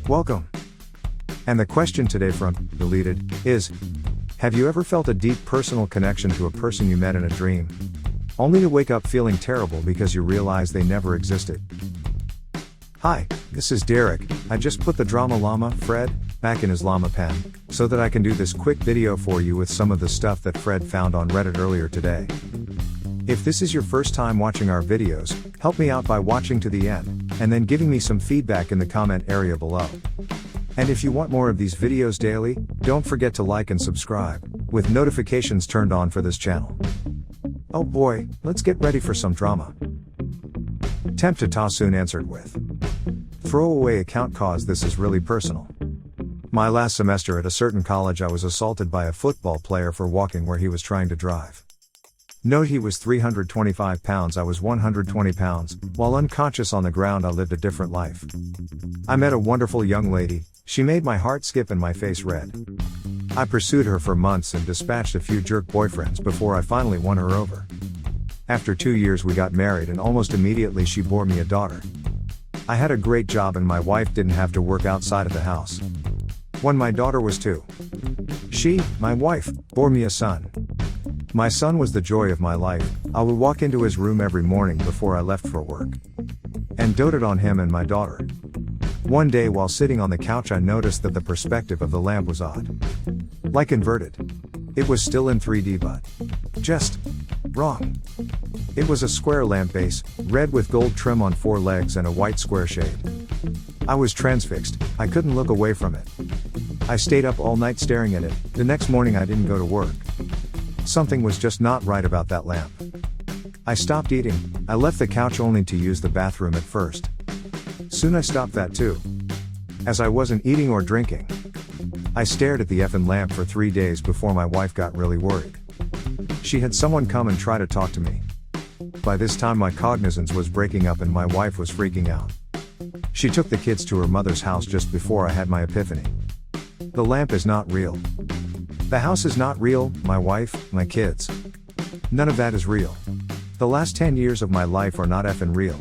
Welcome. And the question today from Deleted is, have you ever felt a deep personal connection to a person you met in a dream, only to wake up feeling terrible because you realize they never existed? Hi, this is Derek. I just put the Drama Llama, Fred, back in his llama pen, so that I can do this quick video for you with some of the stuff that Fred found on Reddit earlier today. If this is your first time watching our videos, help me out by watching to the end, and then giving me some feedback in the comment area below. And if you want more of these videos daily, don't forget to like and subscribe, with notifications turned on for this channel. Oh boy, let's get ready for some drama. Temp to Ta soon answered with, throwaway account cause this is really personal. My last semester at a certain college I was assaulted by a football player for walking where he was trying to drive. Note he was 325 pounds, I was 120 pounds, while unconscious on the ground I lived a different life. I met a wonderful young lady, she made my heart skip and my face red. I pursued her for months and dispatched a few jerk boyfriends before I finally won her over. After 2 years we got married and almost immediately she bore me a daughter. I had a great job and my wife didn't have to work outside of the house. When my daughter was 2, she, my wife, bore me a son. My son was the joy of my life. I would walk into his room every morning before I left for work, and doted on him and my daughter. One day while sitting on the couch I noticed that the perspective of the lamp was odd. Like inverted. It was still in 3D but just wrong. It was a square lamp base, red with gold trim on 4 legs and a white square shade. I was transfixed, I couldn't look away from it. I stayed up all night staring at it. The next morning I didn't go to work. Something was just not right about that lamp. I stopped eating, I left the couch only to use the bathroom at first. Soon I stopped that too. As I wasn't eating or drinking. I stared at the effing lamp for 3 days before my wife got really worried. She had someone come and try to talk to me. By this time my cognizance was breaking up and my wife was freaking out. She took the kids to her mother's house just before I had my epiphany. The lamp is not real. The house is not real, my wife, my kids. None of that is real. The last 10 years of my life are not effing real.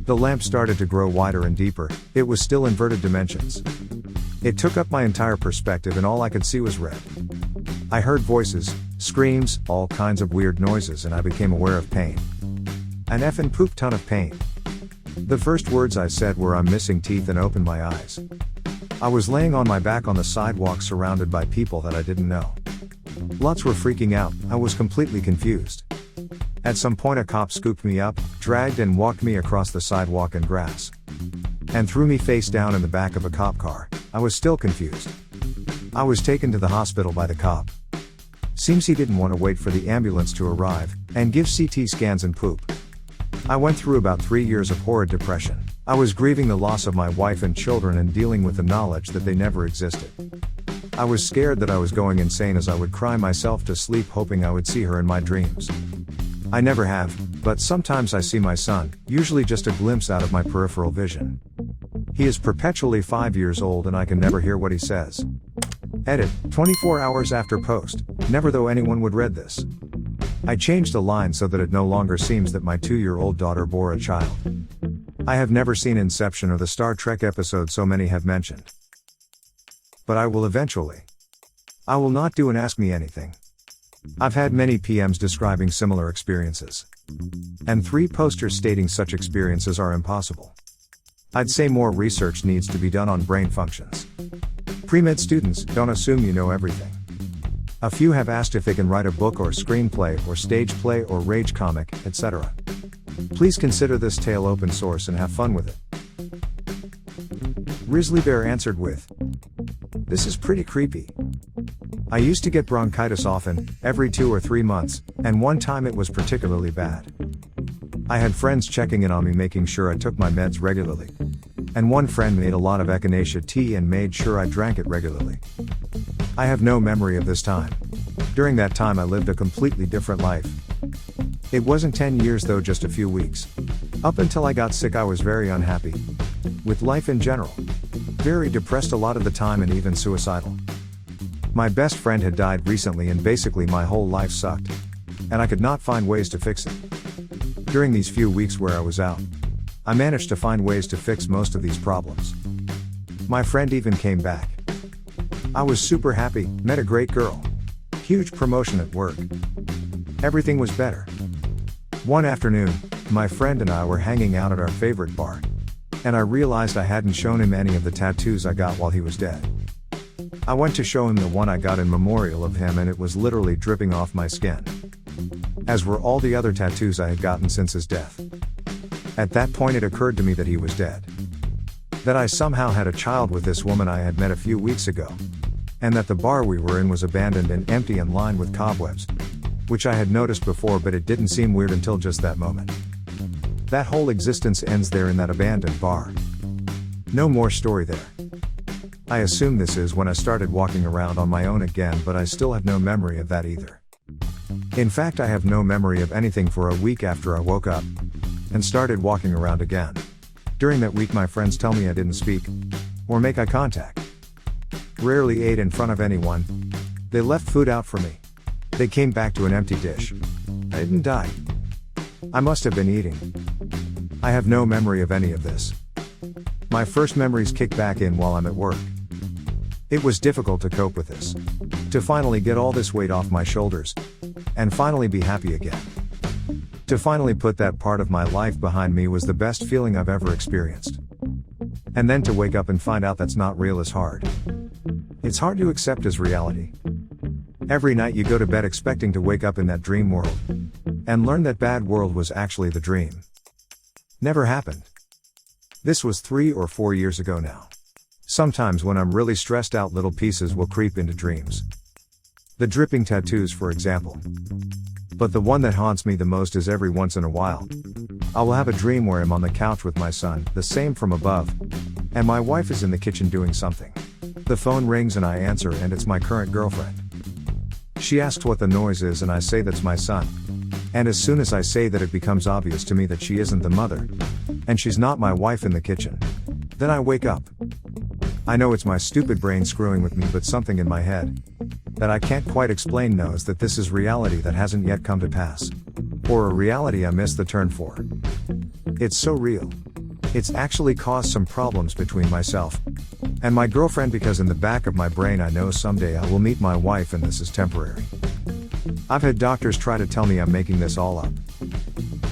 The lamp started to grow wider and deeper, it was still inverted dimensions. It took up my entire perspective and all I could see was red. I heard voices, screams, all kinds of weird noises and I became aware of pain. An effing poop ton of pain. The first words I said were I'm missing teeth and opened my eyes. I was laying on my back on the sidewalk surrounded by people that I didn't know. Lots were freaking out, I was completely confused. At some point a cop scooped me up, dragged and walked me across the sidewalk and grass. And threw me face down in the back of a cop car. I was still confused. I was taken to the hospital by the cop. Seems he didn't want to wait for the ambulance to arrive, and give CT scans and poop. I went through about 3 years of horrid depression. I was grieving the loss of my wife and children and dealing with the knowledge that they never existed. I was scared that I was going insane as I would cry myself to sleep hoping I would see her in my dreams. I never have, but sometimes I see my son, usually just a glimpse out of my peripheral vision. He is perpetually 5 years old and I can never hear what he says. Edit, 24 hours after post, never though anyone would read this. I changed the line so that it no longer seems that my 2-year-old daughter bore a child. I have never seen Inception or the Star Trek episode so many have mentioned. But I will eventually. I will not do an Ask Me Anything. I've had many PMs describing similar experiences. And 3 posters stating such experiences are impossible. I'd say more research needs to be done on brain functions. Pre-med students, don't assume you know everything. A few have asked if they can write a book or screenplay or stage play or rage comic, etc. Please consider this tale open source and have fun with it. Grizzly Bear answered with, this is pretty creepy. I used to get bronchitis often, every 2 or 3 months, and one time it was particularly bad. I had friends checking in on me making sure I took my meds regularly. And one friend made a lot of echinacea tea and made sure I drank it regularly. I have no memory of this time. During that time I lived a completely different life. It wasn't 10 years though, just a few weeks. Up until I got sick I was very unhappy. With life in general. Very depressed a lot of the time and even suicidal. My best friend had died recently and basically my whole life sucked. And I could not find ways to fix it. During these few weeks where I was out, I managed to find ways to fix most of these problems. My friend even came back. I was super happy, met a great girl. Huge promotion at work. Everything was better. One afternoon, my friend and I were hanging out at our favorite bar. And I realized I hadn't shown him any of the tattoos I got while he was dead. I went to show him the one I got in memorial of him, and it was literally dripping off my skin. As were all the other tattoos I had gotten since his death. At that point it occurred to me that he was dead. That I somehow had a child with this woman I had met a few weeks ago. And that the bar we were in was abandoned and empty and lined with cobwebs. Which I had noticed before, but it didn't seem weird until just that moment. That whole existence ends there in that abandoned bar. No more story there. I assume this is when I started walking around on my own again, but I still have no memory of that either. In fact, I have no memory of anything for a week after I woke up and started walking around again. During that week my friends tell me I didn't speak or make eye contact. Rarely ate in front of anyone. They left food out for me. They came back to an empty dish. I didn't die. I must have been eating. I have no memory of any of this. My first memories kick back in while I'm at work. It was difficult to cope with this. To finally get all this weight off my shoulders. And finally be happy again. To finally put that part of my life behind me was the best feeling I've ever experienced. And then to wake up and find out that's not real is hard. It's hard to accept as reality. Every night you go to bed expecting to wake up in that dream world. And learn that bad world was actually the dream. Never happened. This was 3 or 4 years ago now. Sometimes when I'm really stressed out, little pieces will creep into dreams. The dripping tattoos, for example. But the one that haunts me the most is every once in a while. I will have a dream where I'm on the couch with my son, the same from above. And my wife is in the kitchen doing something. The phone rings and I answer, and it's my current girlfriend. She asks what the noise is and I say that's my son. And as soon as I say that, it becomes obvious to me that she isn't the mother. And she's not my wife in the kitchen. Then I wake up. I know it's my stupid brain screwing with me, but something in my head that I can't quite explain knows that this is reality that hasn't yet come to pass. Or a reality I missed the turn for. It's so real. It's actually caused some problems between myself and my girlfriend, because in the back of my brain I know someday I will meet my wife and this is temporary. I've had doctors try to tell me I'm making this all up.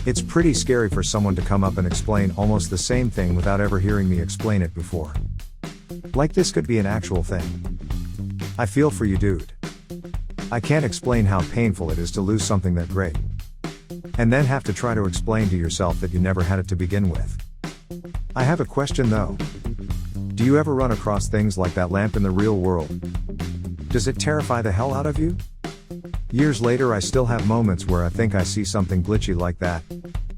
It's pretty scary for someone to come up and explain almost the same thing without ever hearing me explain it before. Like this could be an actual thing. I feel for you, dude. I can't explain how painful it is to lose something that great. And then have to try to explain to yourself that you never had it to begin with. I have a question though. Do you ever run across things like that lamp in the real world? Does it terrify the hell out of you? Years later I still have moments where I think I see something glitchy like that,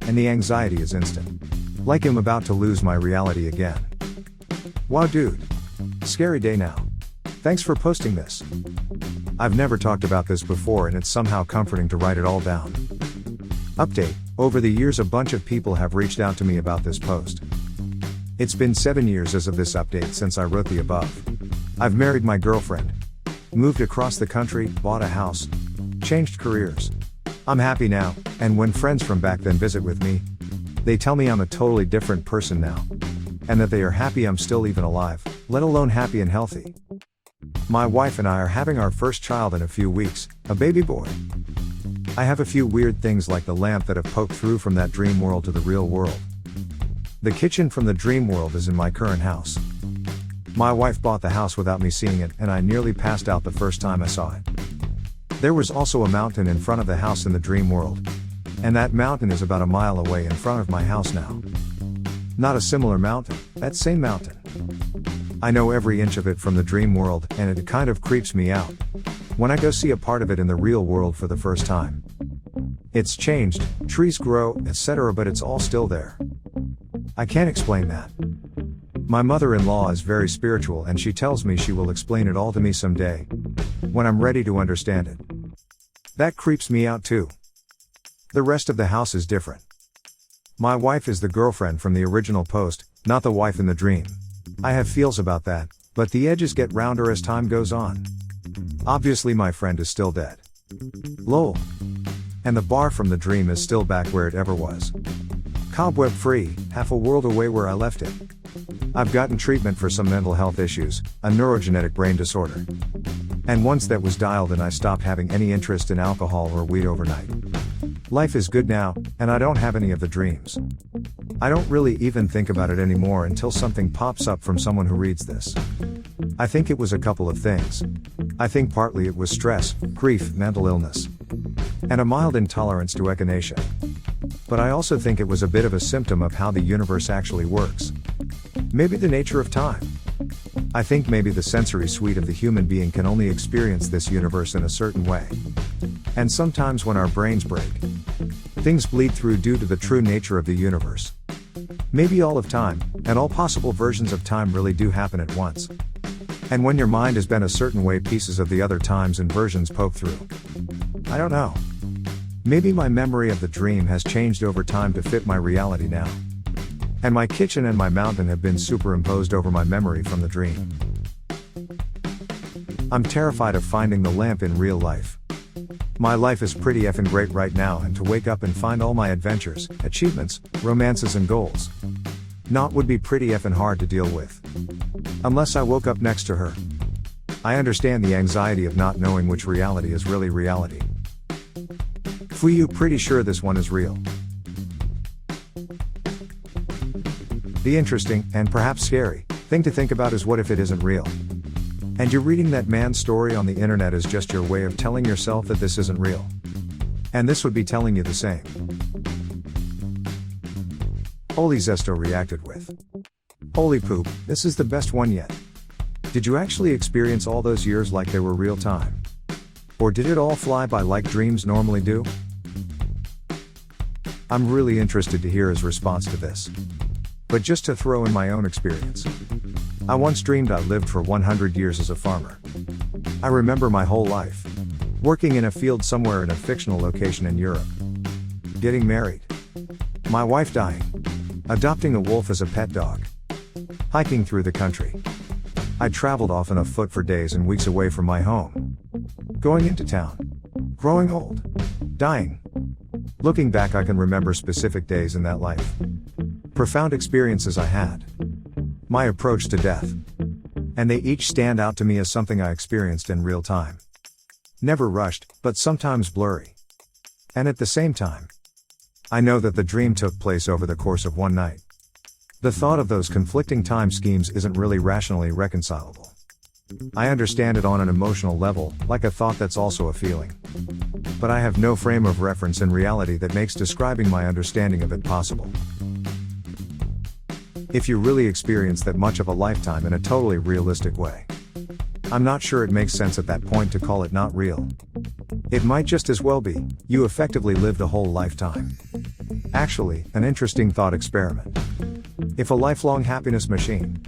and the anxiety is instant. Like I'm about to lose my reality again. Wow, dude. Scary day now. Thanks for posting this. I've never talked about this before and it's somehow comforting to write it all down. Update: over the years a bunch of people have reached out to me about this post. It's been 7 years as of this update since I wrote the above. I've married my girlfriend, moved across the country, bought a house, changed careers. I'm happy now, and when friends from back then visit with me, they tell me I'm a totally different person now. And that they are happy I'm still even alive, let alone happy and healthy. My wife and I are having our first child in a few weeks, a baby boy. I have a few weird things like the lamp that have poked through from that dream world to the real world. The kitchen from the dream world is in my current house. My wife bought the house without me seeing it, and I nearly passed out the first time I saw it. There was also a mountain in front of the house in the dream world. And that mountain is about a mile away in front of my house now. Not a similar mountain, that same mountain. I know every inch of it from the dream world, and it kind of creeps me out when I go see a part of it in the real world for the first time. It's changed, trees grow, etc., but it's all still there. I can't explain that. My mother-in-law is very spiritual and she tells me she will explain it all to me someday, when I'm ready to understand it. That creeps me out too. The rest of the house is different. My wife is the girlfriend from the original post, not the wife in the dream. I have feels about that, but the edges get rounder as time goes on. Obviously my friend is still dead. Lol. And the bar from the dream is still back where it ever was. Cobweb free, half a world away where I left it. I've gotten treatment for some mental health issues, a neurogenetic brain disorder. And once that was dialed and I stopped having any interest in alcohol or weed overnight. Life is good now, and I don't have any of the dreams. I don't really even think about it anymore until something pops up from someone who reads this. I think it was a couple of things. I think partly it was stress, grief, mental illness, and a mild intolerance to echinacea. But I also think it was a bit of a symptom of how the universe actually works. Maybe the nature of time. I think maybe the sensory suite of the human being can only experience this universe in a certain way. And sometimes when our brains break, things bleed through due to the true nature of the universe. Maybe all of time, and all possible versions of time really do happen at once. And when your mind has been a certain way, pieces of the other times and versions poke through. I don't know. Maybe my memory of the dream has changed over time to fit my reality now. And my kitchen and my mountain have been superimposed over my memory from the dream. I'm terrified of finding the lamp in real life. My life is pretty effing great right now, and to wake up and find all my adventures, achievements, romances and goals not would be pretty effing hard to deal with. Unless I woke up next to her. I understand the anxiety of not knowing which reality is really reality. For you, pretty sure this one is real. The interesting, and perhaps scary, thing to think about is what if it isn't real? And you're reading that man's story on the internet is just your way of telling yourself that this isn't real. And this would be telling you the same. Holy Zesto reacted with, "Holy poop, this is the best one yet. Did you actually experience all those years like they were real time? Or did it all fly by like dreams normally do?" I'm really interested to hear his response to this. But just to throw in my own experience. I once dreamed I lived for 100 years as a farmer. I remember my whole life working in a field somewhere in a fictional location in Europe. Getting married. My wife dying. Adopting a wolf as a pet dog. Hiking through the country. I traveled often afoot for days and weeks away from my home. Going into town. Growing old. Dying. Looking back, I can remember specific days in that life. Profound experiences I had. My approach to death. And they each stand out to me as something I experienced in real time. Never rushed, but sometimes blurry. And at the same time, I know that the dream took place over the course of one night. The thought of those conflicting time schemes isn't really rationally reconcilable. I understand it on an emotional level, like a thought that's also a feeling. But I have no frame of reference in reality that makes describing my understanding of it possible. If you really experience that much of a lifetime in a totally realistic way, I'm not sure it makes sense at that point to call it not real. It might just as well be, you effectively lived a whole lifetime. Actually, an interesting thought experiment. If a lifelong happiness machine,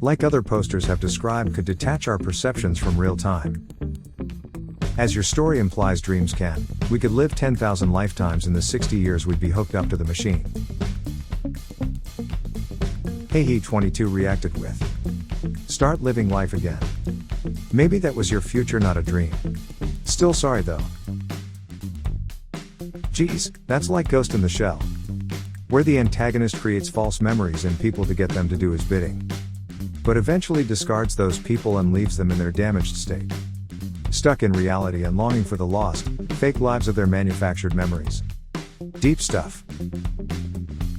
like other posters have described, could detach our perceptions from real time. As your story implies dreams can, we could live 10,000 lifetimes in the 60 years we'd be hooked up to the machine. Hey, he 22 reacted with, "Start living life again. Maybe that was your future, not a dream. Still sorry though. Geez, that's like Ghost in the Shell, where the antagonist creates false memories in people to get them to do his bidding, but eventually discards those people and leaves them in their damaged state, stuck in reality and longing for the lost, fake lives of their manufactured memories." Deep stuff.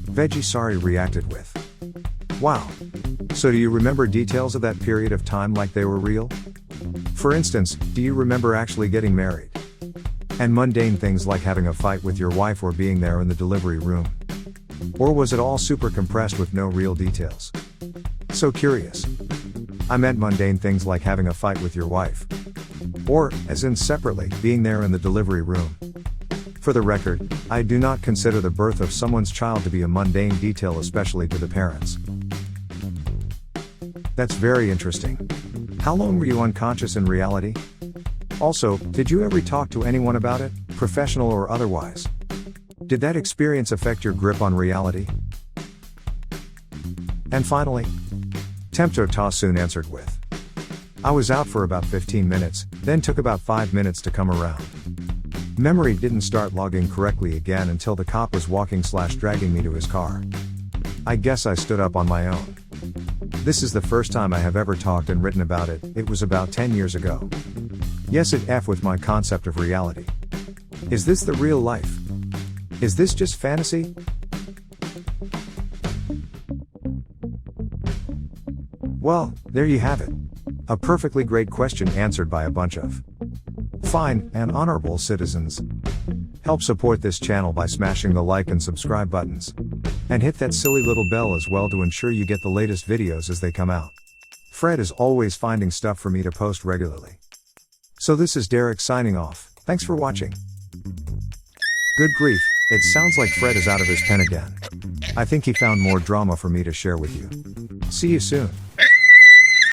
Veggie Sorry reacted with, "Wow. So do you remember details of that period of time like they were real? For instance, do you remember actually getting married? And mundane things like having a fight with your wife or being there in the delivery room? Or was it all super compressed with no real details? So curious. I meant mundane things like having a fight with your wife. Or, as in separately, being there in the delivery room. For the record, I do not consider the birth of someone's child to be a mundane detail, especially to the parents." That's very interesting. How long were you unconscious in reality? Also, did you ever talk to anyone about it, professional or otherwise? Did that experience affect your grip on reality? And finally, Tempto Ta soon answered with, "I was out for about 15 minutes, then took about 5 minutes to come around. Memory didn't start logging correctly again until the cop was walking/dragging me to his car. I guess I stood up on my own. This is the first time I have ever talked and written about it. It was about 10 years ago. Yes, it F with my concept of reality. Is this the real life? Is this just fantasy? Well, there you have it. A perfectly great question answered by a bunch of fine and honorable citizens. Help support this channel by smashing the like and subscribe buttons. And hit that silly little bell as well to ensure you get the latest videos as they come out. Fred is always finding stuff for me to post regularly. So this is Derek signing off. Thanks for watching. Good grief, it sounds like Fred is out of his pen again. I think he found more drama for me to share with you. See you soon.